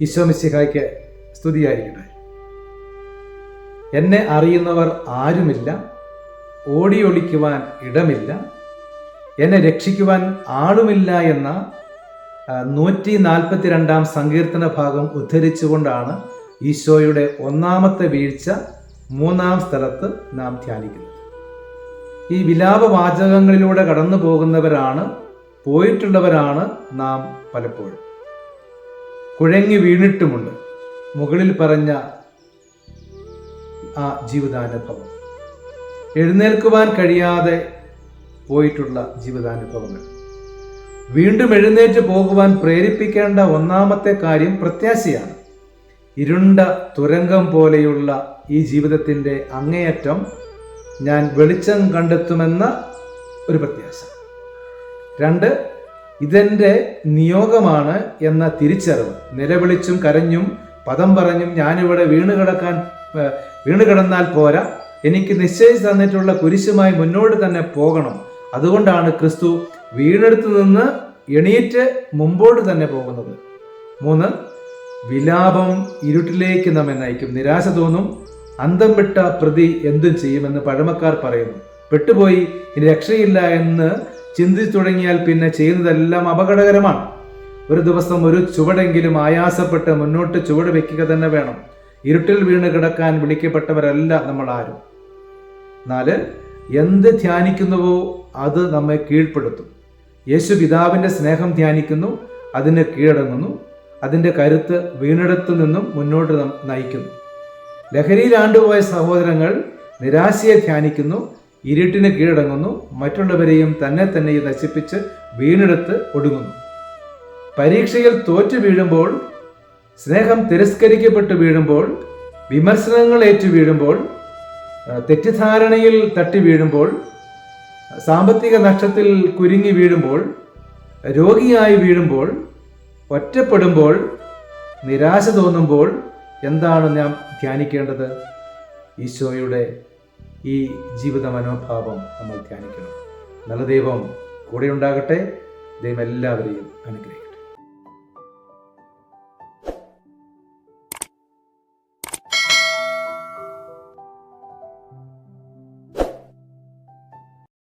ഈശോ മിശിഹായ്ക്ക് സ്തുതിയായിരിക്കട്ടെ. എന്നെ അറിയുന്നവർ ആരുമില്ല, ഓടിയൊളിക്കുവാൻ ഇടമില്ല, എന്നെ രക്ഷിക്കുവാൻ ആളുമില്ല എന്ന 142 സങ്കീർത്തന ഭാഗം ഉദ്ധരിച്ചുകൊണ്ടാണ് ഈശോയുടെ ഒന്നാമത്തെ വീഴ്ച 3-ാം സ്ഥലത്ത് നാം ധ്യാനിക്കുന്നത്. ഈ വിലാപവാചകങ്ങളിലൂടെ കടന്നു പോയിട്ടുള്ളവരാണ് നാം പലപ്പോഴും. കുഴങ്ങി വീണിട്ടുമുണ്ട് മുകളിൽ പറഞ്ഞ ആ ജീവിതാനുഭവം, എഴുന്നേൽക്കുവാൻ കഴിയാതെ പോയിട്ടുള്ള ജീവിതാനുഭവങ്ങൾ. വീണ്ടും എഴുന്നേറ്റ് പോകുവാൻ പ്രേരിപ്പിക്കേണ്ട ഒന്നാമത്തെ കാര്യം പ്രത്യാശയാണ്. ഇരുണ്ട തുരങ്കം പോലെയുള്ള ഈ ജീവിതത്തിൻ്റെ അങ്ങേയറ്റം ഞാൻ വെളിച്ചം കണ്ടെത്തുമെന്ന ഒരു പ്രത്യാശ. 2, ഇതെൻ്റെ നിയോഗമാണ് എന്ന തിരിച്ചറിവ്. നിലവിളിച്ചും കരഞ്ഞും പദം പറഞ്ഞും ഞാനിവിടെ വീണുകിടന്നാൽ പോരാ, എനിക്ക് നിശ്ചയിച്ച് തന്നിട്ടുള്ള കുരിശുമായി മുന്നോട്ട് തന്നെ പോകണം. അതുകൊണ്ടാണ് ക്രിസ്തു വീണെടുത്ത് നിന്ന് എണീറ്റ് മുമ്പോട്ട് തന്നെ പോകുന്നത്. 3, വിലാപം ഇരുട്ടിലേക്ക് നമ്മെ നയിക്കും. നിരാശ തോന്നും. അന്തം വിട്ട പ്രതി എന്തും ചെയ്യുമെന്ന് പഴമക്കാർ പറയുന്നു. പെട്ടുപോയി, ഇനി രക്ഷയില്ല എന്ന് ചിന്തിച്ചു തുടങ്ങിയാൽ പിന്നെ ചെയ്യുന്നതെല്ലാം അപകടകരമാണ്. ഒരു ദിവസം ഒരു ചുവടെങ്കിലും ആയാസപ്പെട്ട് മുന്നോട്ട് ചുവട് വെക്കുക തന്നെ വേണം. ഇരുട്ടിൽ വീണ് കിടക്കാൻ വിളിക്കപ്പെട്ടവരല്ല നമ്മൾ ആരും. 4, എന്ത് ധ്യാനിക്കുന്നുവോ അത് നമ്മെ കീഴ്പ്പെടുത്തും. യേശു പിതാവിൻ്റെ സ്നേഹം ധ്യാനിക്കുന്നു, അതിന് കീഴടങ്ങുന്നു. അതിൻ്റെ കരുത്ത് വീണിടത്തു നിന്നും മുന്നോട്ട് നയിക്കുന്നു. ലഹരിയിലാണ്ടുപോയ സഹോദരങ്ങൾ നിരാശയെ ധ്യാനിക്കുന്നു, ഇരുട്ടിന് കീഴടങ്ങുന്നു, മറ്റുള്ളവരെയും തന്നെയും നശിപ്പിച്ച് വീണെടുത്ത് ഒടുങ്ങുന്നു. പരീക്ഷയിൽ തോറ്റു വീഴുമ്പോൾ, സ്നേഹം തിരസ്കരിക്കപ്പെട്ട് വീഴുമ്പോൾ, വിമർശനങ്ങൾ ഏറ്റു വീഴുമ്പോൾ, തെറ്റിദ്ധാരണയിൽ തട്ടി വീഴുമ്പോൾ, സാമ്പത്തിക നഷ്ടത്തിൽ കുരുങ്ങി വീഴുമ്പോൾ, രോഗിയായി വീഴുമ്പോൾ, ഒറ്റപ്പെടുമ്പോൾ, നിരാശ തോന്നുമ്പോൾ എന്താണ് നാം ധ്യാനിക്കേണ്ടത്? ഈശോയുടെ ഈ ജീവിത മനോഭാവം നമ്മൾ ധ്യാനിക്കണം. നല്ല ദൈവം കൂടെ ഉണ്ടാകട്ടെ. ദൈവം എല്ലാവരെയും അനുഗ്രഹിക്കും.